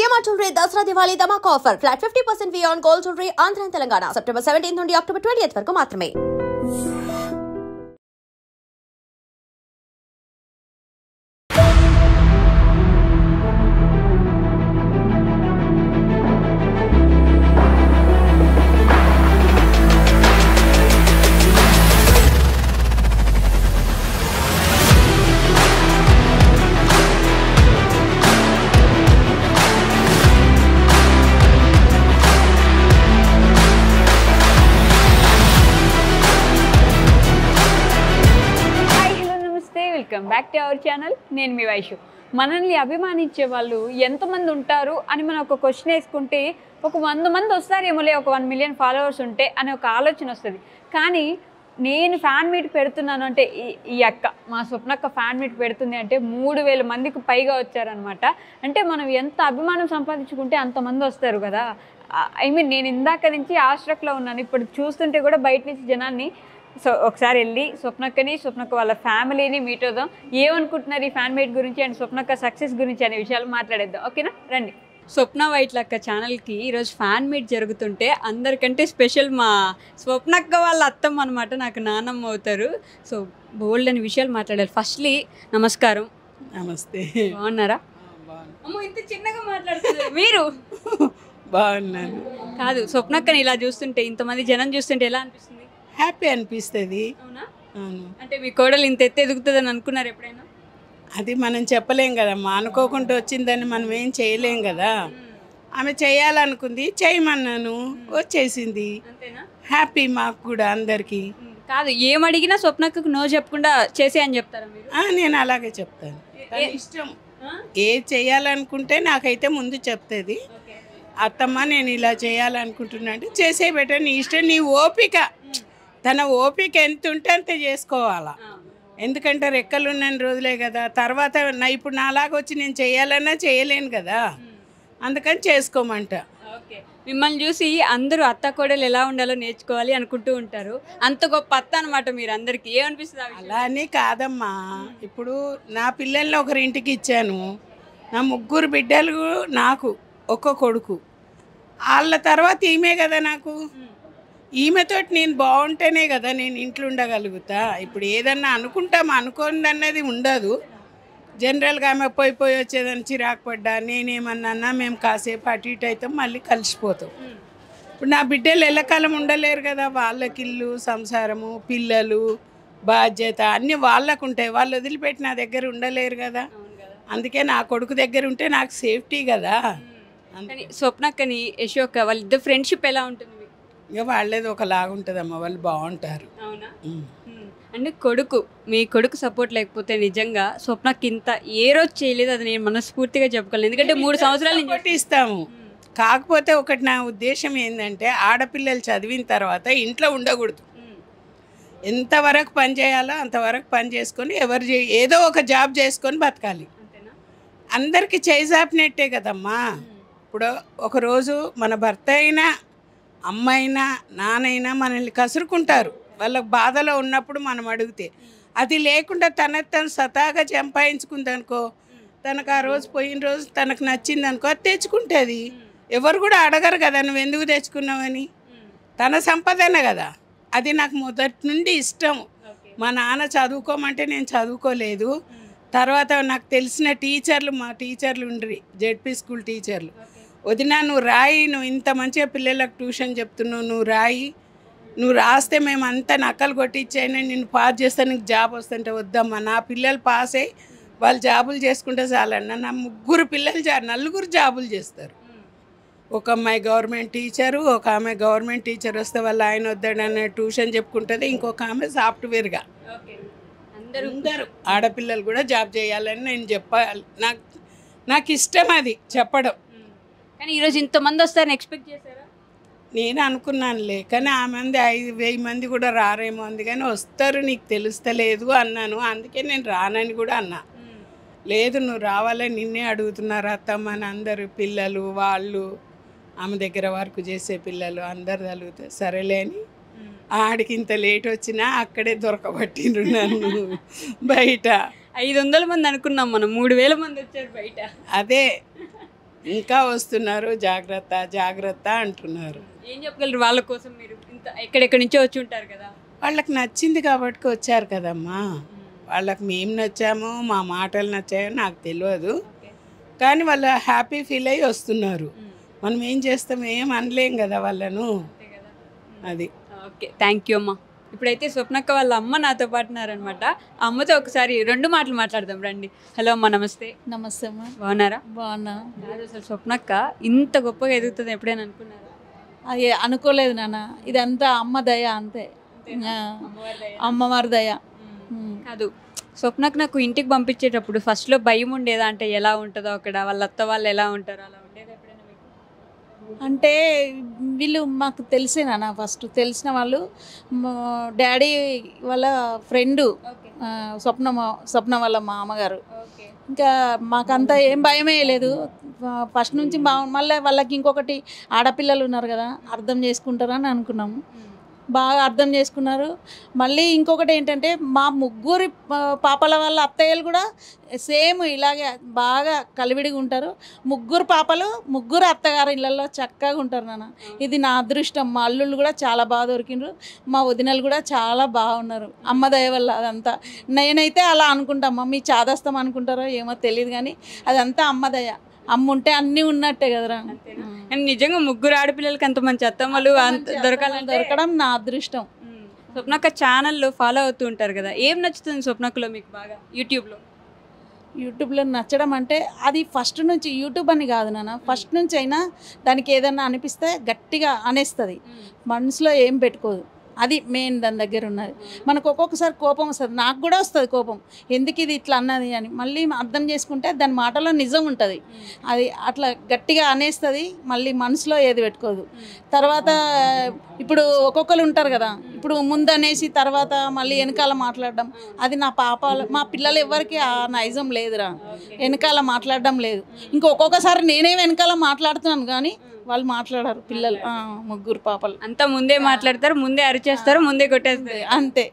CMR jewellery Dasara Diwali Dhamaka offer flat 50% on gold jewellery Andhra Telangana September 17 నుండి October 20 వరకు మాత్రమే. Welcome back to our channel. నేను మీ వైషు. మనల్ని అభిమానించే వాళ్ళు ఎంతమంది ఉంటారు అని మనం ఒక క్వశ్చన్ వేసుకుంటే ఒక 100 మంది వస్తారేమోలే, ఒక 1 మిలియన్ ఫాలోవర్స్ ఉంటే అనే ఒక ఆలోచన వస్తుంది. కానీ నేను ఫ్యాన్ మీట్ పెడుతున్నాను అంటే ఈ అక్క మా స్వప్నక్క ఫ్యాన్ మీట్ పెడుతుంది అంటే 3000 మందికి పైగా వచ్చారనమాట. అంటే మనం ఎంత అభిమానం సంపాదించుకుంటే అంతమంది వస్తారు కదా. ఐ మీన్ నేను ఇందాక నుంచి ఆశ్రక్లో ఉన్నాను, ఇప్పుడు చూస్తుంటే కూడా బయట నుంచి జనాన్ని. సో ఒకసారి వెళ్ళి స్వప్నక్క వాళ్ళ ఫ్యామిలీని మీట్ అవుదాం. ఏమనుకుంటున్నారు ఈ ఫ్యాన్ మీట్ గురించి అండ్ స్వప్నక్క సక్సెస్ గురించి అనే విషయాలు మాట్లాడేద్దాం. ఓకేనా, రండి. స్వప్న వైట్లక్క ఛానల్కి ఈరోజు ఫ్యాన్ మీట్ జరుగుతుంటే అందరికంటే స్పెషల్ మా స్వప్నక్క వాళ్ళ అత్తమ్మ అనమాట, నాకు నానమ్మ అవుతారు. సో బోల్డ్ అని విషయాలు మాట్లాడాలి. ఫస్ట్లీ నమస్కారం. నమస్తే. బాగున్నారా? అమ్మో ఇంత చిన్నగా మాట్లాడుతున్నారు మీరు. బాగున్నాను. కాదు, స్వప్నక్కని ఇలా చూస్తుంటే ఇంతమంది జనం చూస్తుంటే ఎలా అనిపిస్తుంది? హ్యాపీ అనిపిస్తుంది. అవునా? అవును. అంటే మీ కోడలు ఇంత ఎదుగుతుందని అనుకున్నారు ఎప్పుడైనా? అది మనం చెప్పలేం కదమ్మా, అనుకోకుండా వచ్చిందని మనం ఏం చేయలేం కదా. ఆమె చేయాలనుకుంది, చేయమన్నాను, వచ్చేసింది. హ్యాపీ మాకు కూడా అందరికీ. కాదు, ఏమడిగినా స్వప్నకు నో చెప్పకుండా చేసే అని చెప్తారా మీరు? నేను అలాగే చెప్తాను. ఇష్టం ఏ చేయాలనుకుంటే నాకైతే ముందు చెప్తుంది, అత్తమ్మ నేను ఇలా చేయాలనుకుంటున్నా అంటే చేసే బెటర్, నీ ఇష్టం, నీ ఓపిక. తన ఓపిక ఎంత ఉంటే అంత చేసుకోవాలా. ఎందుకంటే రెక్కలు ఉన్న రోజులే కదా, తర్వాత ఇప్పుడు నాలాగా వచ్చి నేను చేయాలన్నా చేయలేను కదా, అందుకని చేసుకోమంట. ఓకే, మిమ్మల్ని చూసి అందరూ అత్త కోడలు ఎలా ఉండాలో నేర్చుకోవాలి అనుకుంటూ ఉంటారు. అంత గొప్ప అత్త అనమాట మీరు. అందరికి ఏమనిపిస్తుంది? అలా అని కాదమ్మా, ఇప్పుడు నా పిల్లల్ని ఒకరింటికి ఇచ్చాను, నా 3 బిడ్డలు, నాకు ఒక్క కొడుకు, వాళ్ళ తర్వాత ఈమె కదా నాకు. ఈమెతోటి నేను బాగుంటేనే కదా నేను ఇంట్లో ఉండగలుగుతా. ఇప్పుడు ఏదన్నా అనుకుంటాం, అనుకోండి అన్నది ఉండదు. జనరల్గా ఆమె పోయి వచ్చేదని చిరాకు పడ్డా, నేనేమన్నా మేము కాసేపు అటు ఇటు అవుతాం, మళ్ళీ కలిసిపోతాం. ఇప్పుడు నా బిడ్డలు ఎల్లకాలం ఉండలేరు కదా, వాళ్ళకి ఇల్లు, సంసారము, పిల్లలు, బాధ్యత అన్నీ వాళ్ళకు ఉంటాయి. వాళ్ళు వదిలిపెట్టి నా దగ్గర ఉండలేరు కదా. అందుకే నా కొడుకు దగ్గర ఉంటే నాకు సేఫ్టీ కదా. స్వప్నక్కని యశోక వాళ్ళిద్దరు ఫ్రెండ్షిప్ ఎలా ఉంటుంది? ఇక వాళ్ళేది ఒకలాగా ఉంటుందమ్మా, వాళ్ళు బాగుంటారు. అవునా? అంటే మీ కొడుకు సపోర్ట్ లేకపోతే నిజంగా స్వప్నకి ఇంత ఏ రోజు చేయలేదు, అది నేను మనస్ఫూర్తిగా చెప్పుకోలేదు. ఎందుకంటే 3 సంవత్సరాల నుంచి ఇస్తాము. కాకపోతే ఒకటి నా ఉద్దేశం ఏంటంటే, ఆడపిల్లలు చదివిన తర్వాత ఇంట్లో ఉండకూడదు. ఎంతవరకు పని చేయాలో అంతవరకు పని చేసుకొని ఏదో ఒక జాబ్ చేసుకొని బతకాలి. అందరికీ చేజాపినట్టే కదమ్మా. ఇప్పుడు ఒకరోజు మన భర్త అయినా, అమ్మైనా, నానైనా మనల్ని కసురుకుంటారు. వాళ్ళకి బాధలో ఉన్నప్పుడు మనం అడిగితే, అది లేకుండా తను సతాగా సంపాదించుకుందనుకో, తనకు ఆ రోజు పోయిన రోజు తనకు నచ్చింది అనుకో, అది తెచ్చుకుంటుంది. ఎవరు కూడా అడగరు కదా నువ్వు ఎందుకు తెచ్చుకున్నావని. తన సంపాదన కదా. అది నాకు మొదటి నుండి ఇష్టం. మా నాన్న చదువుకోమంటే నేను చదువుకోలేదు. తర్వాత నాకు తెలిసిన మా టీచర్లు ఉండ్రి, జెడ్పీ స్కూల్ టీచర్లు, వదినా నువ్వు రాయి, నువ్వు ఇంత మంచిగా పిల్లలకు ట్యూషన్ చెప్తున్నావు, నువ్వు రాయి, నువ్వు రాస్తే మేము అంతా నక్కలు కొట్టించైనా నిన్ను పాస్ చేస్తే నీకు జాబ్ వస్తుంటే, వద్దమ్మా నా పిల్లలు పాస్ అయ్యి వాళ్ళు జాబులు చేసుకుంటే చాలన్న. నా 3 పిల్లలు 4 జాబులు చేస్తారు. ఒక అమ్మాయి గవర్నమెంట్ టీచరు, ఒక ఆమె గవర్నమెంట్ టీచర్ వస్తే వాళ్ళు ఆయన వద్దాడన్న ట్యూషన్ చెప్పుకుంటుంది, ఇంకొక ఆమె సాఫ్ట్వేర్గా. అందరూ ఆడపిల్లలు కూడా జాబ్ చేయాలని నేను చెప్పాలి. నాకు ఇష్టం అది చెప్పడం. కానీ ఈరోజు ఇంతమంది వస్తారని ఎక్స్పెక్ట్ చేశారా? నేను అనుకున్నానులే, కానీ ఆ మంది 5,000 మంది కూడా రారేమో, అందుకని వస్తారు నీకు తెలుస్తలేదు అన్నాను. అందుకే నేను రానని కూడా అన్నా. లేదు నువ్వు రావాలని నిన్నే అడుగుతున్నారు అత్తమ్మ అని అందరు పిల్లలు, వాళ్ళు ఆమె దగ్గర వర్క్ చేసే పిల్లలు అందరు తలుగుతారు. సరేలే అని ఆడికి ఇంత లేట్ వచ్చినా అక్కడే దొరకబట్టిండ్రు నన్ను బయట. 500 మంది అనుకున్నాం మనం, 3000 మంది వచ్చారు బయట. అదే ఇంకా వస్తున్నారు, జాగ్రత్త జాగ్రత్త అంటున్నారు. ఏం చెప్పగలరు వాళ్ళ కోసం? మీరు ఇంత ఎక్కడెక్కడి నుంచో వచ్చి ఉంటారు కదా. వాళ్ళకి నచ్చింది కాబట్టి వచ్చారు కదమ్మా. వాళ్ళకి మేము నచ్చామో మా మాటలు నచ్చాయో నాకు తెలియదు, కానీ వాళ్ళు హ్యాపీ ఫీల్ అయ్యి వస్తున్నారు. మనం ఏం చేస్తాం, ఏం అనలేం కదా వాళ్ళను. అది ఓకే, థ్యాంక్ యూ అమ్మా. ఇప్పుడైతే స్వప్నక్క వాళ్ళ అమ్మ నాతో పాటు ఉన్నారనమాట. ఆ అమ్మతో ఒకసారి 2 మాటలు మాట్లాడదాం రండి. హలో అమ్మ, నమస్తే. నమస్తే అమ్మా. బాగున్నారా? బాగున్నా. అసలు స్వప్నక్క ఇంత గొప్పగా ఎదుగుతుంది ఎప్పుడైనా అనుకున్నారా? అది అనుకోలేదు నాన్న, ఇదంతా అమ్మ దయ అంతే. అమ్మవారి దయ. కాదు, స్వప్నకు నాకు ఇంటికి పంపించేటప్పుడు ఫస్ట్లో భయం ఉండేదా? అంటే ఎలా ఉంటుందో అక్కడ, వాళ్ళ అత్త వాళ్ళు ఎలా ఉంటారో అలా ఉండేది ఎప్పుడైనా మీకు? అంటే వీళ్ళు మాకు తెలిసేనా, ఫస్ట్ తెలిసిన వాళ్ళు డాడీ వాళ్ళ ఫ్రెండు స్వప్న వాళ్ళ మా అమ్మగారు. ఇంకా మాకంతా ఏం భయమే లేదు ఫస్ట్ నుంచి. మళ్ళీ వాళ్ళకి ఇంకొకటి ఆడపిల్లలు ఉన్నారు కదా, అర్థం చేసుకుంటారని అనుకున్నాము. బాగా అర్థం చేసుకున్నారు. మళ్ళీ ఇంకొకటి ఏంటంటే మా ముగ్గురి పాపల వాళ్ళ అత్తయ్యలు కూడా సేమ్ ఇలాగే బాగా కలివిడిగా ఉంటారు. ముగ్గురు పాపలు ముగ్గురు అత్తగారు ఇళ్ళల్లో చక్కగా ఉంటారు నాన్న. ఇది నా అదృష్టం. మా అల్లుళ్ళు కూడా చాలా బాగా దొరికిండ్రు, మా వదినలు కూడా చాలా బాగున్నారు అమ్మ దయ వల్ల. అదంతా నేనైతే అలా అనుకుంటామ్మా, మీ చాదస్తం అనుకుంటారో ఏమో తెలియదు, కానీ అదంతా అమ్మ దయ. అమ్మ ఉంటే అన్నీ ఉన్నట్టే కదరా. నిజంగా ముగ్గురు ఆడపిల్లలకి అంత మంచి అత్తమ్మలు దొరకడం నా అదృష్టం. స్వప్నక్క ఛానల్లో ఫాలో అవుతూ ఉంటారు కదా, ఏం నచ్చుతుంది స్వప్నక్కలో మీకు బాగా? యూట్యూబ్లో నచ్చడం అంటే అది ఫస్ట్ నుంచి, యూట్యూబ్ అని కాదు నాన్న, ఫస్ట్ నుంచి అయినా దానికి ఏదన్నా అనిపిస్తే గట్టిగా అనేస్తుంది, మనసులో ఏం పెట్టుకోదు. అది మెయిన్ దాని దగ్గర ఉన్నది. మనకు ఒక్కొక్కసారి కోపం వస్తుంది, నాకు కూడా వస్తుంది కోపం, ఎందుకు ఇది ఇట్లా అన్నది అని. మళ్ళీ అర్థం చేసుకుంటే దాని మాటలో నిజం ఉంటుంది. అది అట్లా గట్టిగా అనేస్తుంది, మళ్ళీ మనసులో ఏది పెట్టుకోదు. తర్వాత ఇప్పుడు ఒక్కొక్కరు ఉంటారు కదా, ఇప్పుడు ముందు అనేసి తర్వాత మళ్ళీ వెనకాల మాట్లాడడం, అది నా మా పిల్లలు ఎవరికి ఆ నైజం లేదురా, వెనకాల మాట్లాడడం లేదు. ఒక్కొక్కసారి నేనే వెనకాల మాట్లాడుతున్నాను కానీ వాళ్ళు మాట్లాడారు పిల్లలు. ముగ్గురు పాపలు అంతా ముందే మాట్లాడతారు, ముందే అరిచేస్తారు, ముందే కొట్టేస్తారు, అంతే.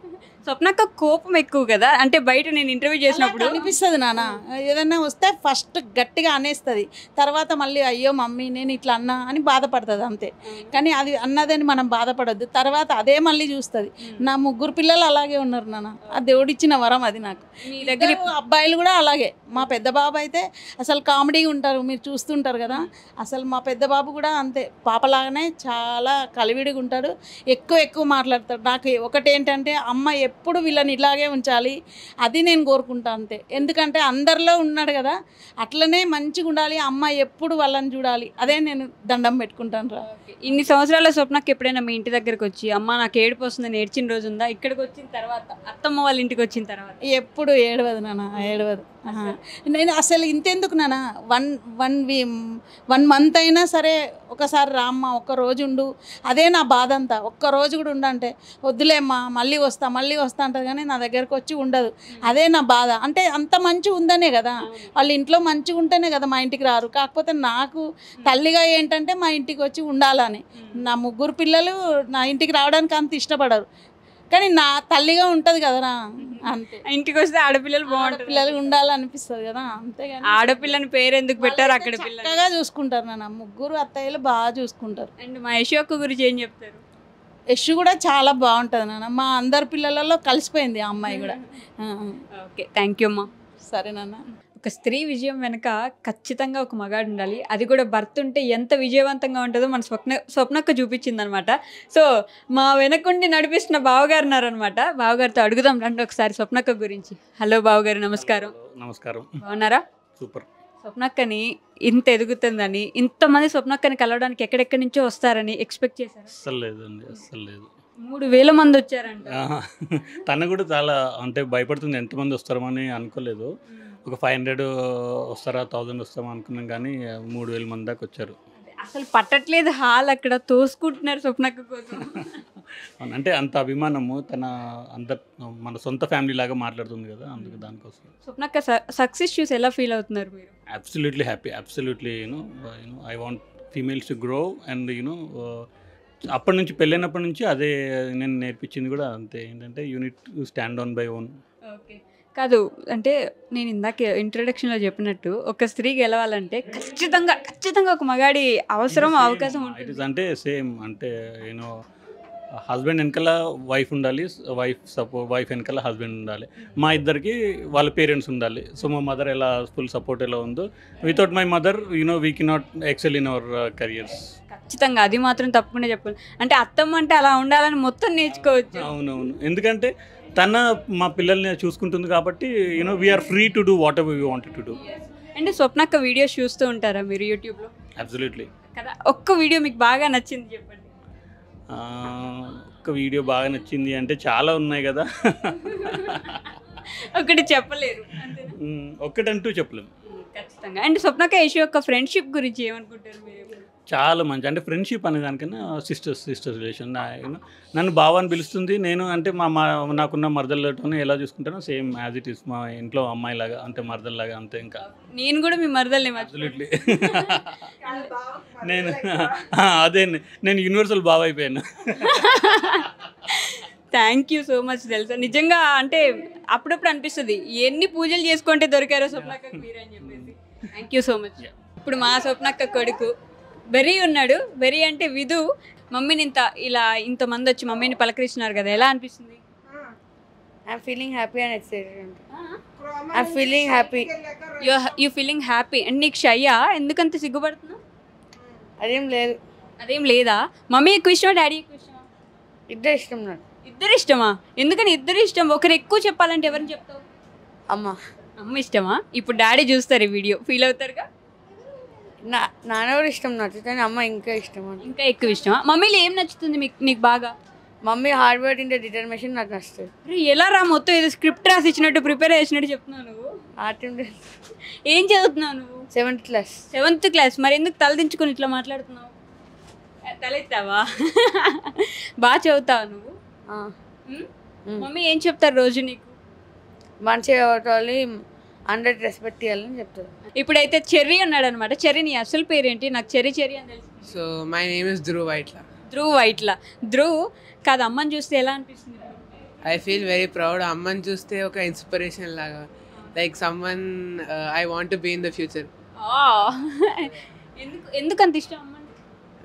స్వప్నక్క కోపం ఎక్కువ కదా, అంటే బయట నేను ఇంటర్వ్యూ చేసినప్పుడు అనిపిస్తుంది నాన్న, ఏదన్నా వస్తే ఫస్ట్ గట్టిగా అనేస్తుంది, తర్వాత మళ్ళీ అయ్యో మమ్మీ నేను ఇట్లా అన్నా అని బాధపడుతుంది అంతే. కానీ అది అన్నదని మనం బాధపడద్దు, తర్వాత అదే మళ్ళీ చూస్తుంది. నా ముగ్గురు పిల్లలు అలాగే ఉన్నారు నాన్న, ఆ దేవుడిచ్చిన వరం అది నాకు. మీ దగ్గర అబ్బాయిలు కూడా అలాగే. మా పెద్ద బాబు అయితే అసలు కామెడీగా ఉంటారు, మీరు చూస్తుంటారు కదా. అసలు మా పెద్ద బాబు కూడా అంతే, పాపలాగానే చాలా కలివిడిగా ఉంటాడు, ఎక్కువ మాట్లాడతాడు. నాకు ఒకటి ఏంటంటే అమ్మ ఎప్పుడు వీళ్ళని ఇలాగే ఉంచాలి, అది నేను కోరుకుంటా అంతే. ఎందుకంటే అందరిలో ఉన్నాడు కదా, అట్లనే మంచిగా ఉండాలి, అమ్మ ఎప్పుడు వాళ్ళని చూడాలి, అదే నేను దండం పెట్టుకుంటాను రా. ఇన్ని సంవత్సరాల స్వప్నకి ఎప్పుడైనా మీ ఇంటి దగ్గరకు వచ్చి అమ్మ నాకు ఏడుపు వస్తుందని ఏడ్చిన రోజు ఉందా? ఇక్కడికి వచ్చిన తర్వాత, అత్తమ్మ వాళ్ళ ఇంటికి వచ్చిన తర్వాత? ఎప్పుడు ఏడవదు నాన్న, ఏడవదు. నేను అసలు ఇంతెందుకు నాన్న, 1 మంత్ అయినా సరే ఒకసారి రామ్మ ఒక్క రోజు ఉండు, అదే నా బాధ అంతా. ఒక్క రోజు కూడా ఉండంటే వద్దులేమ్మా మళ్ళీ వస్తా అంటది, కానీ నా దగ్గరకు వచ్చి ఉండదు. అదే నా బాధ. అంటే అంత మంచిగా ఉందనే కదా, వాళ్ళ ఇంట్లో మంచిగా ఉంటేనే కదా మా ఇంటికి రారు. కాకపోతే నాకు తల్లిగా ఏంటంటే మా ఇంటికి వచ్చి ఉండాలని. నా ముగ్గురు పిల్లలు నా ఇంటికి రావడానికి అంత ఇష్టపడరు, కానీ నా తల్లిగా ఉంటుంది కదరా, అంతే. ఇంటికి వస్తే ఆడపిల్లలు బాగుంటారు, పిల్లలు ఉండాలనిపిస్తుంది కదా, అంతేగాని ఆడపిల్లని పేరు ఎందుకు పెట్టారు? అక్కడ చక్కగా చూసుకుంటారు నాన్న, ముగ్గురు అత్తయ్యలు బాగా చూసుకుంటారు. అండ్ మా యశోక్క గురించి ఏం చెప్తారు? యశ్ కూడా చాలా బాగుంటుంది నాన్న, మా అందరి పిల్లలలో కలిసిపోయింది ఆ అమ్మాయి కూడా. ఓకే, థ్యాంక్ యూ అమ్మా. సరే నాన్న. ఒక స్త్రీ విజయం వెనక ఖచ్చితంగా ఒక మగాడు ఉండాలి, అది కూడా భర్త ఉంటే ఎంత విజయవంతంగా ఉంటుందో మన స్వప్నక్క చూపించింది అనమాట. సో మా వెనకుండి నడిపిస్తున్న బావగారు ఉన్నారనమాట, బావగారితో అడుగుదాం రండి ఒకసారి స్వప్నక్క గురించి. హలో బావగారు, నమస్కారం. నమస్కారం. బాగున్నారా? సూపర్. స్వప్నక్కని ఇంత ఎదుగుతుందని, ఇంతమంది స్వప్నక్కని కలవడానికి ఎక్కడెక్కడి నుంచో వస్తారని ఎక్స్పెక్ట్ చేశారు? అస్సలు లేదండి, అస్సలు లేదు. 3000 మంది వచ్చారంట. తను కూడా చాలా అంటే భయపడుతుంది, ఎంతమంది వస్తారో అని అనుకోలేదు. ఒక 500 వస్తారా 1000 వస్తామో అనుకున్నాం, కానీ 3000 మంది దాకా వచ్చారు. అసలు పట్టట్లేదు హాల్, అక్కడ తోసుకుంటున్నారు స్వప్నక్క కోసం. అంటే అంత అభిమానము, తన మన సొంత ఫ్యామిలీ లాగా మాట్లాడుతుంది కదా, అందుకు దానికోసం. స్వప్నక్క సక్సెస్ చూసి ఎలా ఫీల్ అవుతున్నారు మీరు? Absolutely happy, absolutely. I want females to grow and అప్పటి నుంచి పెళ్ళైనప్పటి నుంచి అదే నేను నేర్పించింది కూడా అంతే, ఏంటంటే unit stand on by own. Okay, కాదు అంటే నేను ఇందాక ఇంట్రడక్షన్లో చెప్పినట్టు ఒక స్త్రీ గెలవాలంటే ఖచ్చితంగా ఒక మగాడి అవసరం అవకాశం ఇట్ ఉంటుంది. ఇస్ అంటే సేమ్ అంటే హస్బెండ్ వెనకాల వైఫ్ ఉండాలి, వైఫ్ వెనకాల హస్బెండ్ ఉండాలి. మా ఇద్దరికి వాళ్ళ పేరెంట్స్ ఉండాలి. సో మా మదర్ ఎలా ఫుల్ సపోర్ట్ ఎలా ఉందో, without my mother we cannot excel in our careers. ఖచ్చితంగా అది మాత్రం తప్పకుండా చెప్పాలి. అంటే అత్తమ్మ అంటే అలా ఉండాలని మొత్తం నేర్చుకోవచ్చు. అవునవును, ఎందుకంటే తన మా పిల్లల్ని చూసుకుంటుంది కాబట్టి we are free to do whatever we wanted to do. అంటే స్వప్నక్క వీడియోస్ చూస్తూ ఉంటారా మీరు యూట్యూబ్లో? అబ్సల్యూట్లీ. కదా, ఒక్క వీడియో మీకు బాగా నచ్చింది చెప్పండి. ఒక వీడియో బాగా నచ్చింది అంటే చాలా ఉన్నాయి కదా. ఒకటి చెప్పలేరు అంతేనా? ఒక్కటంటూ చెప్పలేము. ఖచ్చితంగా. అండ్ స్వప్నక్క యశు యొక్క ఫ్రెండ్షిప్ గురించి ఏమనుకుంటారు మీరు? చాలా మంచి, అంటే ఫ్రెండ్షిప్ అనే దానికన్నా సిస్టర్స్ రిలేషన్. నన్ను బావ అని పిలుస్తుంది, నేను అంటే నాకున్న మరదలతోనే ఎలా చూసుకుంటానో సేమ్ యాజ్ ఇట్ ఈస్ మా ఇంట్లో అమ్మాయిలాగా, అంటే మరదల్లాగా అంతే. ఇంకా నేను కూడా మీ మరదల్ని అబ్సల్యూట్లీ. అదే నేను యూనివర్సల్ బావ అయిపోయాను. Thank you so much. తెలుసా నిజంగా అంటే అప్పుడప్పుడు అనిపిస్తుంది ఎన్ని పూజలు చేసుకుంటే దొరికారో స్వప్నక్క మీరు అని చెప్పేసి. Thank you so much. ఇప్పుడు మా స్వప్నక్క కొడుకు వెరీ ఉన్నాడు. వెరీ అంటే విధు మమ్మీని ఇంతమంది వచ్చి మమ్మీని పలకరిస్తున్నారు కదా, ఎలా అనిపిస్తుంది? I'm feeling happy and excited. I'm feeling happy. You feeling happy. And నీకు షయ్యా? ఎందుకంత సిగ్గుపడుతున్నావు? అదేం లేదా? మమ్మీ ఎక్కువ ఇష్టమా డాడీ ఎక్కువ ఇష్టమా? ఇద్దరు ఇష్టం నాకు. ఇద్దరు ఇష్టమా? ఎందుకని ఇద్దరు ఇష్టం? ఒకరు ఎక్కువ చెప్పాలంటే ఎవరిని చెప్తావు? అమ్మ ఇష్టమా? ఇప్పుడు డాడీ చూస్తారు ఈ వీడియో, ఫీల్ అవుతారుగా? నాన్న కూడా ఇష్టం నచ్చుతుంది, అమ్మ ఇంకా ఇష్టం. ఇంకా ఎక్కువ ఇష్టమా? మమ్మీలో ఏం నచ్చుతుంది నీకు బాగా? మమ్మీ హార్డ్ వర్క్ ఇంటే డిటర్మినేషన్ నాకు నచ్చుతుంది. అరే ఎలా రా, మొత్తం ఏదో స్క్రిప్ట్ రాసి ఇచ్చినట్టు ప్రిపేర్ చేసినట్టు చెప్తున్నావు నువ్వు. ఏం చదువుతున్నావు నువ్వు? 7th class. 7th class. మరి ఎందుకు తలదించుకొని ఇట్లా మాట్లాడుతున్నావు? తలెత్తావా? బాగా చదువుతావు నువ్వు? మమ్మీ ఏం చెప్తారు రోజు నీకు? మంచిగా చదవాలి, అందరికి రెస్పెక్ట్ ఇవ్వాలని చెప్తారు. ఇప్పుడైతే చెర్రీ అన్నాడు అనమాట. చెర్రీ నీ అసలు పేరేంటి? నాకు చెర్రీ అని తెలుసు. So my name is Dhruv Vaitla. Dhruv కాదు, అమ్మని చూస్తే ఎలా అనిపిస్తుంది? I feel very proud. అమ్మని చూస్తే ఒక ఇన్స్పిరేషన్ లాగా, like someone I want to be in the future. ఎందుకు అంత ఇష్టం అమ్మ?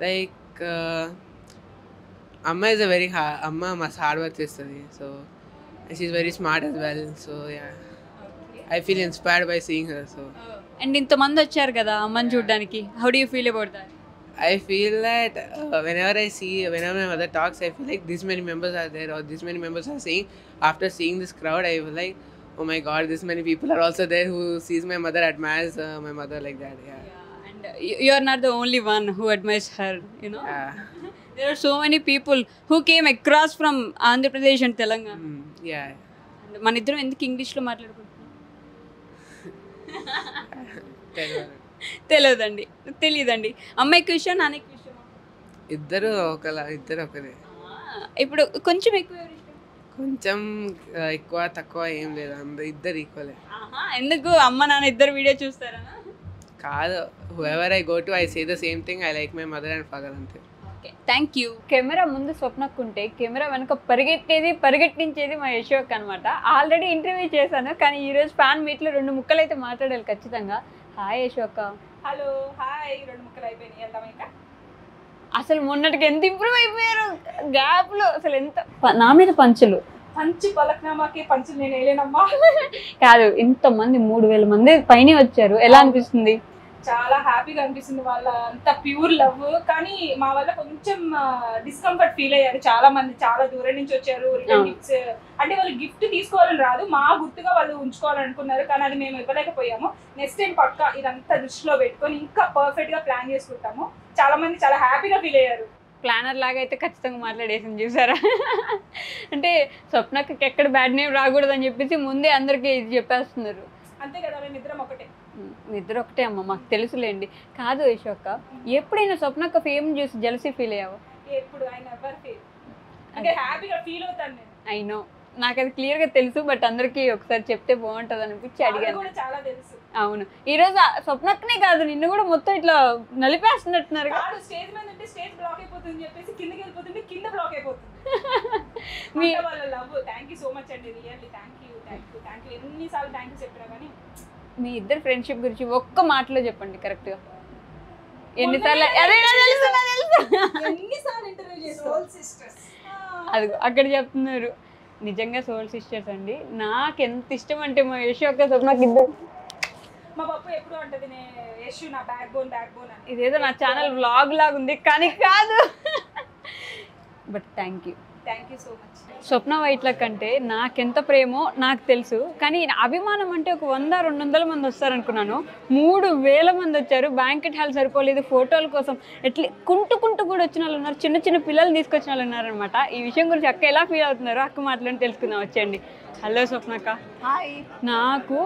లైక్ అమ్మ ఇస్ అ వెరీ అమ్మ మస్తు హార్డ్ వర్క్ చేస్తుంది. So she is very smart as well. So yeah, I feel inspired by seeing her. So and ఇంతమంది వచ్చారు కదా అమ్మని చూడడానికి. How do you feel about that? I feel that whenever my mother talks, I feel like this many members are there, or this many members are saying. After seeing this crowd, I feel like, oh my God, this many people are also there who sees my mother, admires my mother like that. Yeah. And you are not the only one who admires her, you know. Yeah. There are so many people who came across from Andhra Pradesh and Telangana. Yeah. And మన ఇద్దరం ఎందుకు ఇంగ్లీష్లో మాట్లాడుకుంటున్నాం? తెలియదండి. అమ్మాయికి విషయం, నాన్నకి విషయం ఇద్దరు ఒకరే. ఇప్పుడు కొంచెం ఎక్కువ ఎవరు ఇష్టం? కొంచెం ఎక్కువ తక్కువ ఏం లేదు, ఇద్దరు ఈక్వలే. ఎందుకు అమ్మ నాన్న ఇద్దరు వీడియో చూస్తారా? కాదు, whoever I go to, I say the same thing. I like my mother and father అంతే. Thank you. కెమెరా ముందు స్వప్నక్కుంటే కెమెరా వెనక పరిగెట్టించేది మా యశోక్ అనమాట. ఆల్రెడీ ఇంటర్వ్యూ చేశాను, కానీ ఈరోజు ఫ్యాన్ మీట్లో 2 ముక్కలు అయితే మాట్లాడాలి ఖచ్చితంగా. హాయ్ యశోక. Hello hi. 2 ముక్కలు అయిపోయినాయి, వెళ్దాం. అసలు మొన్నటికి ఎంత ఇంప్రూవ్ అయిపోయారు గ్యాప్లో. అసలు ఎంత నా మీద పంచులు పలక్నామాకి పంచులు నేను వేయలేనమ్మా. కాదు, ఇంతమంది 3000 మంది పైన వచ్చారు, ఎలా అనిపిస్తుంది? చాలా హ్యాపీగా అనిపిస్తుంది. వాళ్ళ అంత ప్యూర్ లవ్. కానీ మా వల్ల కొంచెం డిస్కంఫర్ట్ ఫీల్ అయ్యారు చాలా మంది. చాలా దూరం నుంచి వచ్చారు. రిటర్న్ గిఫ్ట్స్ అంటే వాళ్ళు గిఫ్ట్ తీసుకోవాలని రాదు, మా గుర్తుగా వాళ్ళు ఉంచుకోవాలనుకున్నారు. కానీ అది మేము ఇవ్వలేకపోయాము. నెక్స్ట్ టైం పక్కా ఇదంతా దృష్టిలో పెట్టుకొని ఇంకా పర్ఫెక్ట్ గా ప్లాన్ చేసుకుంటాము. చాలా మంది చాలా హ్యాపీగా ఫీల్ అయ్యారు. ప్లానర్ లాగా అయితే ఖచ్చితంగా మాట్లాడేసింది చూసారా. అంటే స్వప్నకి ఎక్కడ బ్యాడ్ నేమ్ రాకూడదని చెప్పేసి ముందే అందరికీ ఇది చెప్పేస్తున్నారు. అంతే కదా, మేము ఇద్దరం ఒకటే. నిద్ర ఒకటే అమ్మ, మాకు తెలుసులేండి. కాదు యశోక, ఎప్పుడైనా స్వప్నక్క ఫేమ్ చూసి జెలసీ ఫీల్ అయ్యావా? ఎప్పుడు ఆయన ఎవరు ఫీల్ అంటే హ్యాపీగా ఫీల్ అవుతాను నేను. ఐ నో, నాకు అది క్లియర్గా తెలుసు. బట్ అందరికీ ఒకసారి చెప్తే బాగుంటుంది అనిపించి అడిగాను. చాలా తెలుసు. అవును, ఈరోజు స్వప్నక్కనే కాదు నిన్ను కూడా మొత్తం ఇట్లా నలిపేస్తున్నట్టున్నారు. స్టేజ్ మీద వెళ్ళిపోతే స్టేజ్ బ్లాక్ అయిపోతుంది చెప్పేసి కిందకి వెళ్ళిపోతుంటే కింద బ్లాక్ అయిపోతుంది. మీ వాళ్ళ love. Thank you so much అండి, రియల్లీ థ్యాంక్ యూ ఎన్నిసార్లు థ్యాంక్ యూ చెప్పినా కానీ. మీ ఇద్దరు ఫ్రెండ్షిప్ గురించి ఒక్క మాటలో చెప్పండి కరెక్ట్గా. ఎన్నిసార్లు అదే తెలుసు ఎన్నిసార్లు ఇంటర్వ్యూ చేస్తాం. అది అక్కడ చెప్తున్నారు. నిజంగా సోల్ సిస్టర్స్ అండి. నాకు ఎంత ఇష్టం అంటే మా యశ్ యొక్క స్వప్నకి ఇద్దరు. మా పప్పు ఎప్పుడు అంటది యశ్ నా బ్యాక్ బోన్ అని. ఇదేదో నా ఛానల్ వ్లాగ్ లాగా ఉంది కానీ కాదు. But thank you so much. Swapna Vaitla కంటే నాకెంత ప్రేమో నాకు తెలుసు, కానీ అభిమానం అంటే ఒక 100-200 మంది వస్తారనుకున్నాను. 3000 మంది వచ్చారు. బ్యాంకెట్ హాల్ సరిపోలేదు ఫోటోల కోసం. కుంటూ కూడా వచ్చిన వాళ్ళు ఉన్నారు. చిన్న చిన్న పిల్లలు తీసుకొచ్చిన వాళ్ళు ఉన్నారనమాట. ఈ విషయం గురించి అక్క ఎలా ఫీల్ అవుతున్నారో అక్క మాటలను తెలుసుకుందాం వచ్చేయండి. హలో స్వప్నక్క. హాయ్. నాకు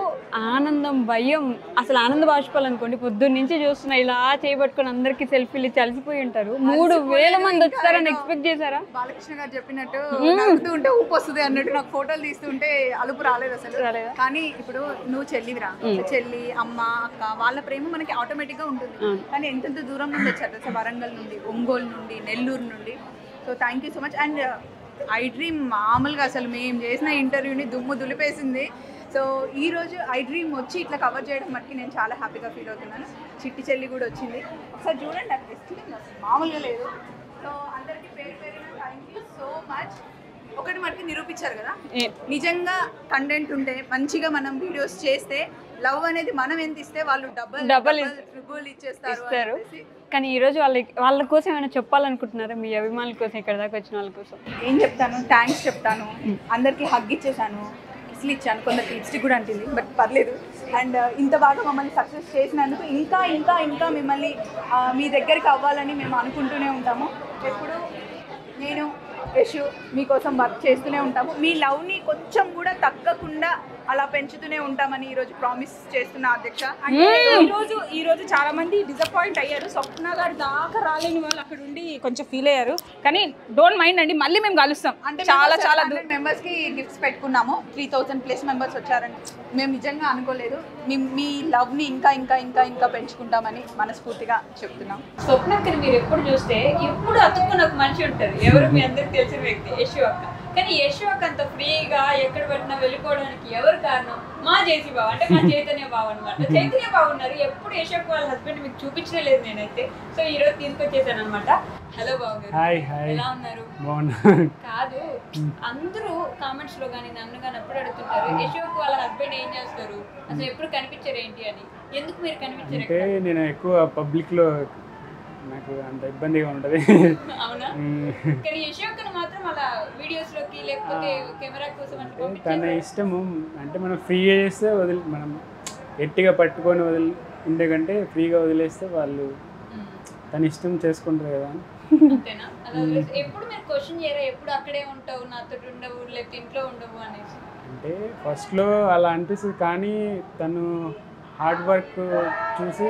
ఆనందం భయం అసలు ఆనంద బాష్పాలు అనుకోండి. పొద్దున్న నుంచి చూస్తున్నా ఇలా చేయబట్టుకొని అందరికి సెల్ఫీలు ఇచ్చి అలసిపోయి ఉంటారు. 3000 మంది వచ్చారని ఎక్స్పెక్ట్ చేశారా? బాలకృష్ణ గారు చెప్పినట్టు నడుపుతూ ఉంటే ఊపు వస్తుంది అన్నట్టు నాకు ఫోటోలు తీస్తుంటే అలుపు రాలేదు అసలు. కానీ ఇప్పుడు నువ్వు చెల్లివిరా, చెల్లి అమ్మ అక్క వాళ్ళ ప్రేమ మనకి ఆటోమేటిక్ గా ఉంటుంది. కానీ ఎంతెంత దూరం నుండి వచ్చారు తెలుసా, వరంగల్ నుండి, ఒంగోలు నుండి, నెల్లూరు నుండి. So thank you so much. And I dream మామూలుగా అసలు మేము చేసిన ఇంటర్వ్యూని దుమ్ము దులిపేసింది. సో ఈరోజు ఐ డ్రీమ్ వచ్చి ఇట్లా కవర్ చేయడం మటుకి నేను చాలా హ్యాపీగా ఫీల్ అవుతున్నాను. చిట్టి చెల్లి కూడా వచ్చింది. ఒకసారి చూడండి, అది ఫెస్టివల్ అసలు మామూలుగా లేదు. సో అందరికీ పేరు థ్యాంక్ యూ సో మచ్. ఒకటి మటుకి నిరూపించారు కదా, నిజంగా కంటెంట్ ఉంటే మంచిగా మనం వీడియోస్ చేస్తే లవ్ అనేది మనం ఎంత ఇస్తే వాళ్ళు డబల్ ట్రిపుల్ ఇచ్చేస్తారు. కానీ ఈరోజు వాళ్ళ కోసం ఏమైనా చెప్పాలనుకుంటున్నారా? మీ అభిమానుల కోసం, ఇక్కడ దాకా వచ్చిన వాళ్ళ కోసం ఏం చెప్తాను, థ్యాంక్స్ చెప్తాను. అందరికీ హగ్ ఇచ్చేసాను, కిస్లు ఇచ్చాను, కొందరికి లిప్స్టిక్ కూడా అంటుంది, బట్ పర్లేదు. అండ్ ఇంత బాగా మమ్మల్ని సక్సెస్ చేసినందుకు ఇంకా ఇంకా ఇంకా మిమ్మల్ని మీ దగ్గరికి అవ్వాలని మేము అనుకుంటూనే ఉంటాము. ఎప్పుడు నేను యశ్ మీకోసం వర్క్ చేస్తూనే ఉంటాము. మీ లవ్ని కొంచెం కూడా తగ్గకుండా అలా పెంచుతూనే ఉంటామని ఈరోజు ప్రామిస్ చేస్తున్నా అధ్యక్ష. అంటే ఈ రోజు చాలా మంది డిసప్పాయింట్ అయ్యారు. స్వప్న గారు దాకా రాలేని వాళ్ళు అక్కడ ఉండి కొంచెం ఫీల్ అయ్యారు. కానీ డోంట్ మైండ్ అండి, మళ్ళీ మేము కలుస్తాం. అంటే చాలా మెంబర్స్ కి గిఫ్ట్స్ పెట్టుకున్నాము. 3000+ మెంబర్స్ వచ్చారని మేము నిజంగా అనుకోలేదు. మీ లవ్ ని ఇంకా ఇంకా ఇంకా ఇంకా పెంచుకుంటామని మనస్ఫూర్తిగా చెప్తున్నాం. స్వప్నక్కని మీరు ఎప్పుడు చూస్తే ఎప్పుడు అతుక్కున్న ఒక మనిషి ఉంటారు. ఎవరు మీ అందరికి తెలిసిన వ్యక్తి యశ్ అక్క. కానీ యశ్ అక్క అంత ఫ్రీగా ఎక్కడ పెట్టినా వెళ్ళిపోవడానికి ఎవరు కారణం? మా జేసీ బావ, అంటే మా చైతన్య బావ అనమాట. చైతన్య బావ ఉన్నారు. ఎప్పుడు యశ్ అక్క వాళ్ళ హస్బెండ్ మీకు చూపించలే లేదు నేనైతే. సో ఈ రోజు తీసుకొచ్చేసాను అనమాట. హలో బావ గారు, ఎలా ఉన్నారు? కాదు, అందరూ కామెంట్స్ లో కానీ నన్ను కానీ ఎప్పుడు అడుగుతుంటారు యశ్ అక్క వాళ్ళ హస్బెండ్ ఏం చేస్తారు, అసలు ఎప్పుడు కనిపించారు ఏంటి అని. ఎందుకు మీరు కనిపించారు? అంటే నేను ఎక్కువ పబ్లిక్ లో నాకు అంత ఇబ్బందిగా ఉంటుంది. అవునా? కానీ యశ్ అక్కను మాత్రం అలా వీడియోస్ లోకి లేకపోతే కెమెరా కోసం అంటే తన ఇష్టము. అంటే మనం ఫ్రీగా చేస్తే మనం గట్టిగా పట్టుకొని ఉండే కంటే ఫ్రీగా వదిలేస్తే వాళ్ళు తన ఇష్టం చేసుకుంటారు కదా. అంతేనా? అలా ఎప్పుడు మీరు క్వశ్చన్ చేయరా ఎప్పుడు అక్కడే ఉంటావు, నాతో ఉండవు, లేకపోతే ఇంట్లో ఉండవు అనేసి? అంటే ఫస్ట్లో అలా అనిపిస్తుంది, కానీ తను హార్డ్ వర్క్ చూసి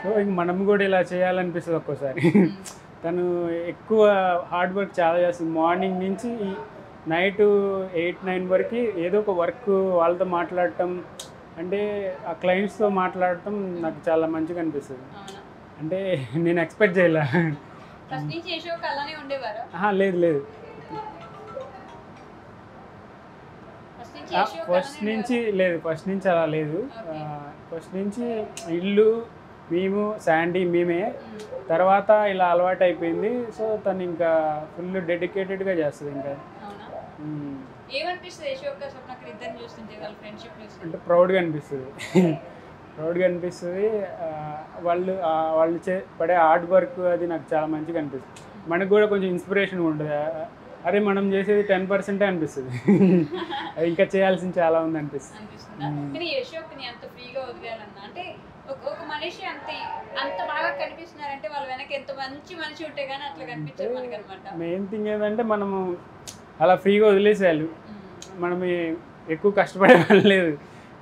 సో ఇంక మనం కూడా ఇలా చేయాలనిపిస్తుంది ఒక్కోసారి. తను ఎక్కువ హార్డ్ వర్క్ చాలా చేస్తుంది. మార్నింగ్ నుంచి నైట్ 8-9 వరకు ఏదో ఒక వర్క్ వాళ్ళతో మాట్లాడటం, అంటే ఆ క్లయింట్స్తో మాట్లాడటం నాకు చాలా మంచిగా అనిపిస్తుంది. అంటే నేను ఎక్స్పెక్ట్ చేయలే. లేదు లేదు, ఫస్ట్ నుంచి అలా లేదు. ఫస్ట్ నుంచి ఇల్లు మేము, శాండీ మేమే, తర్వాత ఇలా అలవాటు అయిపోయింది. సో తను ఇంకా ఫుల్ డెడికేటెడ్గా చేస్తుంది. ఇంకా అంటే ప్రౌడ్గా అనిపిస్తుంది. వాళ్ళు పడే హార్డ్ వర్క్ అది నాకు చాలా మంచిగా అనిపిస్తుంది. మనకు కూడా కొంచెం ఇన్స్పిరేషన్ ఉంటుంది. అరే మనం చేసేది 10% అనిపిస్తుంది, ఇంకా చేయాల్సింది చాలా ఉంది అనిపిస్తుంది. ఒక మనిషి అంత బాగా కనిపిస్తున్నారంటే వాళ్ళ వెనక ఎంత మంచి మనిషి ఉంటే గానీ అట్లా కనిపించారు మనకి అనమాట. మెయిన్ థింగ్ ఏంటంటే మనము అలా ఫ్రీగా వదిలేసేయాలి. మనం ఎక్కువ కష్టపడే వాళ్ళు లేదు,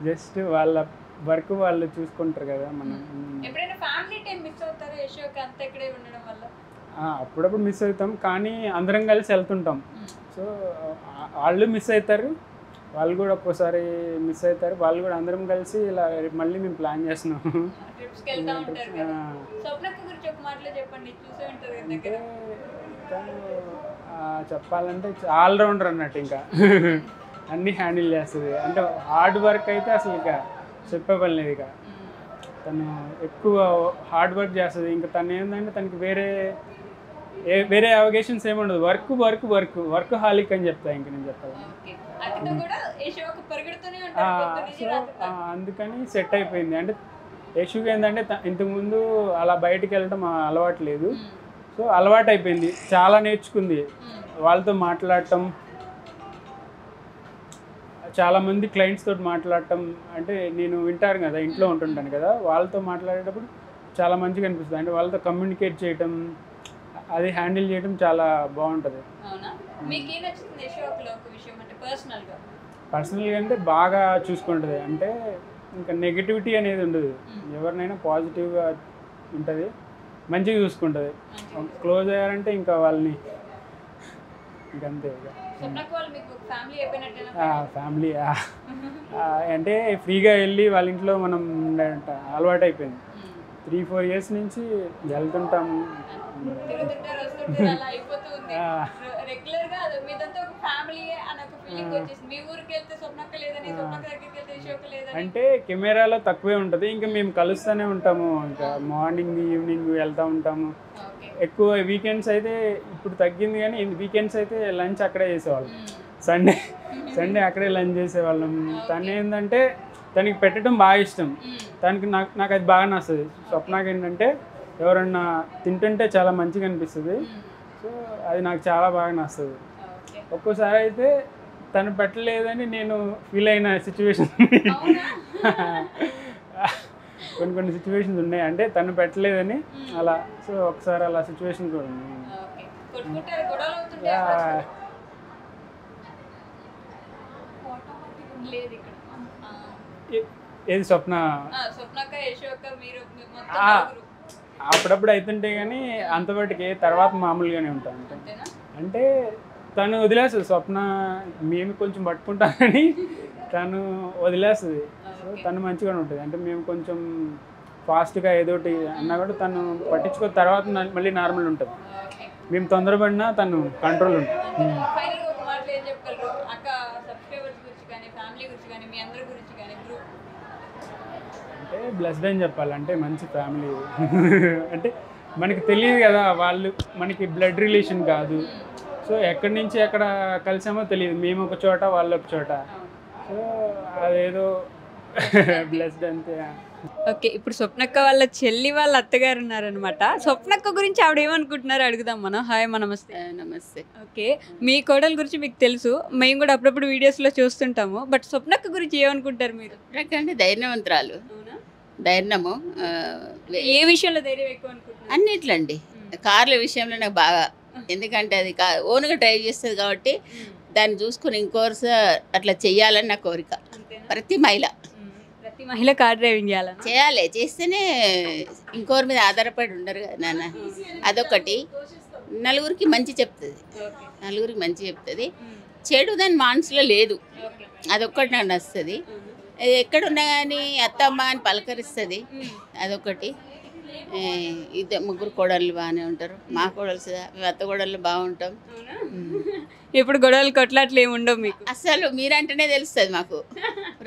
జస్ట్ వాళ్ళ వర్క్ వాళ్ళు చూసుకుంటారు కదా. మనం ఎప్పుడైనా ఫ్యామిలీ టైం మిస్ అవుతారు యశ్ అంతా ఇక్కడే ఉండడం వల్ల? అప్పుడప్పుడు మిస్ అవుతాం, కానీ అందరం కలిసి వెళ్తుంటాం. సో వాళ్ళు మిస్ అవుతారు, వాళ్ళు కూడా ఒక్కోసారి మిస్ అవుతారు. వాళ్ళు కూడా అందరం కలిసి ఇలా మళ్ళీ మేము ప్లాన్ చేస్తున్నాం. స్వప్నక్క గురించి ఒక మాటలో చెప్పండి, చూసే ఉంటారు కదా అంటే దగ్గర. తను చెప్పాలంటే ఆల్రౌండర్ అన్నట్టు, ఇంకా అన్నీ హ్యాండిల్ చేస్తుంది. అంటే హార్డ్ వర్క్ అయితే అసలు ఇక చెప్పే పని లేదు. ఇక తను ఎక్కువ హార్డ్ వర్క్ చేస్తుంది. ఇంకా తను ఏంటంటే తనకి వేరే అవగేషన్స్ ఏముండదు. వర్క్ వర్క్ వర్క్ వర్క్ హాలిక్ అని చెప్తా. ఇంక నేను చెప్పాలి. అతను కూడా యశు ఒక పరిగెడుతూనే ఉంటాడు. సో అందుకని సెట్ అయిపోయింది. అంటే యశుకి ఏంటంటే ఇంతకుముందు అలా బయటికి వెళ్ళడం అలవాటు లేదు. సో అలవాటు అయిపోయింది, చాలా నేర్చుకుంది. వాళ్ళతో మాట్లాడటం, చాలామంది క్లయింట్స్ తోటి మాట్లాడటం, అంటే నేను వింటారు కదా, ఇంట్లో ఉంటుంటాను కదా, వాళ్ళతో మాట్లాడేటప్పుడు చాలా మంచిగా అనిపిస్తుంది. అంటే వాళ్ళతో కమ్యూనికేట్ చేయటం, అది హ్యాండిల్ చేయడం చాలా బాగుంటుంది. పర్సనల్గా అంటే బాగా చూసుకుంటుంది. అంటే ఇంకా నెగిటివిటీ అనేది ఉండదు, ఎవరినైనా పాజిటివ్గా ఉంటుంది, మంచిగా చూసుకుంటుంది. క్లోజ్ అయ్యారంటే ఇంకా వాళ్ళని ఇంకంతే. ఫ్యామిలీ అంటే ఫ్రీగా వెళ్ళి వాళ్ళ ఇంట్లో మనం అలవాటు అయిపోయింది. 3-4 years నుంచి వెళ్తుంటాము. అంటే కెమెరాలో తక్కువే ఉంటుంది, ఇంకా మేము కలుస్తూనే ఉంటాము. ఇంకా మార్నింగ్ ఈవినింగ్ వెళ్తూ ఉంటాము. ఎక్కువ వీకెండ్స్ అయితే ఇప్పుడు తగ్గింది, కానీ వీకెండ్స్ అయితే లంచ్ అక్కడే చేసేవాళ్ళం. సండే అక్కడే లంచ్ చేసేవాళ్ళం. తను ఏంటంటే తనకి పెట్టడం బాగా ఇష్టం. నాకు అది బాగా నచ్చుతుంది. స్వప్నకి ఏంటంటే ఎవరన్నా తింటుంటే చాలా మంచిగా అనిపిస్తుంది. సో అది నాకు చాలా బాగా నచ్చుతుంది. ఒక్కోసారి అయితే తను పెట్టలేదని నేను ఫీల్ అయిన సిచ్యువేషన్, కొన్ని సిచ్యువేషన్స్ ఉన్నాయి. అంటే తను పెట్టలేదని అలా. సో ఒకసారి అలా సిచ్యువేషన్ కూడా ఉంది. ఏది స్వప్న అప్పుడప్పుడు అవుతుంటే, కానీ అంతవరకు తర్వాత మామూలుగానే ఉంటాను. అంటే తను వదిలేస్తుంది. స్వప్న మేము కొంచెం పట్టుకుంటాం, కానీ తను వదిలేస్తుంది. సో తను మంచిగానే ఉంటుంది. అంటే మేము కొంచెం ఫాస్ట్గా ఏదోటి అన్నా కూడా తను పట్టించుకో, తర్వాత మళ్ళీ నార్మల్ ఉంటుంది. మేము తొందరపడినా తను కంట్రోల్ ఉంటుంది. అంటే బ్లెస్డ్ అని చెప్పాలి. అంటే మంచి ఫ్యామిలీ. అంటే మనకి తెలియదు కదా, వాళ్ళు మనకి బ్లడ్ రిలేషన్ కాదు. సో ఎక్కడి నుంచి ఎక్కడ కలిసామో తెలియదు. మేము ఒక చోట, వాళ్ళు ఒక చోట. సో అదేదో బ్లెస్డ్ అంతే. ఓకే, ఇప్పుడు స్వప్నక్క వాళ్ళ చెల్లి వాళ్ళ అత్తగారు ఉన్నారనమాట. స్వప్నక్క గురించి ఆవిడ ఏమనుకుంటున్నారో అడుగుదాం మనం. హాయ్ అమ్మ, నమస్తే. నమస్తే. ఓకే, మీ కోడల గురించి మీకు తెలుసు, మేము కూడా అప్పుడప్పుడు వీడియోస్లో చూస్తుంటాము. బట్ స్వప్నక్క గురించి ఏమనుకుంటారు మీరు? అంటే ధైర్యవంతురాలు, ధైర్యము. ఏ విషయంలో ధైర్యం ఎక్కువ అనుకుంటున్నారు? అన్నిట్లండి. కార్ల విషయంలో నాకు బాగా, ఎందుకంటే అది ఓన్గా డ్రైవ్ చేస్తుంది కాబట్టి దాన్ని చూసుకుని ఇంకోర్స్ అట్లా చెయ్యాలని నా కోరిక. ప్రతి మహిళ కార్ డ్రైవింగ్ చేయాలి. చేస్తేనే ఇంకోరి మీద ఆధారపడి ఉండరు కదా నాన్న. అదొకటి. నలుగురికి మంచి చెప్తుంది, చెడు దాని మనసులో లేదు. అదొక్కటి నాకు నచ్చుతుంది. ఎక్కడున్నా కానీ అత్తమ్మ అని పలకరిస్తుంది, అదొకటి. ముగ్గురు కోడళ్ళు బాగానే ఉంటారు. మా కోడలు మేము అత్త కోడళ్ళు బాగుంటాం. ఇప్పుడు గొడవలు కొట్లాట్లు ఏమి ఉండవు మీకు? అసలు మీరంటేనే తెలుస్తుంది మాకు.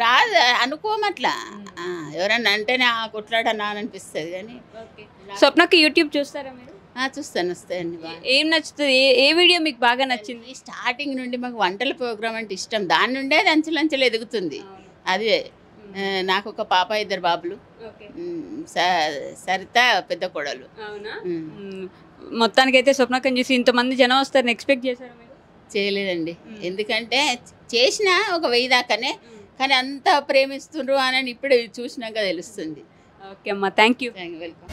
రాదు అనుకోమట్లా, ఎవరన్నా అంటేనే కొట్లాడనా అని అనిపిస్తుంది. కానీ స్వప్నకి యూట్యూబ్ చూస్తారా మీరు? చూస్తాను, వస్తాయండి. ఏం నచ్చుతుంది? ఏ వీడియో మీకు బాగా నచ్చింది? స్టార్టింగ్ నుండి మాకు వంటల ప్రోగ్రామ్ అంటే ఇష్టం. దాని నుండే అది అంచెలంచెలు ఎదుగుతుంది. అదే నాకు ఒక పాప, 2 బాబులు. సరిత పెద్ద కోడలు. మొత్తానికైతే స్వప్నకని చూసి ఇంతమంది జనం వస్తారని ఎక్స్పెక్ట్ చేశారు మీరు? చేయలేదండి. ఎందుకంటే చేసిన ఒక 1000 దాకానే, కానీ అంత ప్రేమిస్తుండ్రు అని ఇప్పుడు చూసినాక తెలుస్తుంది. ఓకే అమ్మా, thank you. Welcome.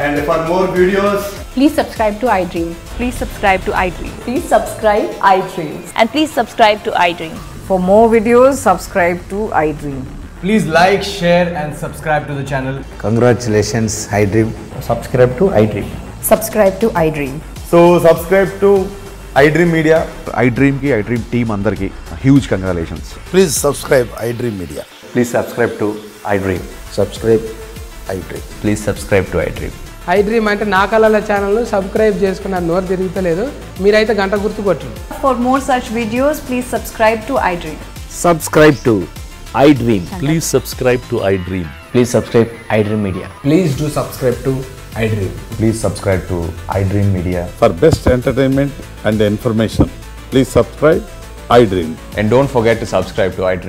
And for more videos, please subscribe to iDream. Please subscribe to iDream. Please subscribe iDream. And please subscribe to iDream. For more videos, subscribe to iDream. please like, share and subscribe to the channel. Congratulations, iDream. Subscribe to iDream. Subscribe to iDream. So subscribe to iDream Media. iDream ki iDream team andarki huge congratulations. Please subscribe iDream Media. Please subscribe to iDream. Subscribe iDream. Please subscribe to iDream. iDream అంటే నా కళల channel subscribe చేసుకున్న నోరు తిరుగుతలేదు మీరైతే గంట గుర్తు కొట్టండి. For more such videos, please subscribe to iDream. Subscribe to iDream. Please subscribe to iDream. Please subscribe iDream Media. Please do subscribe to iDream. Please subscribe to iDream Media. For best entertainment and information, please subscribe iDream. And don't forget to subscribe to iDream.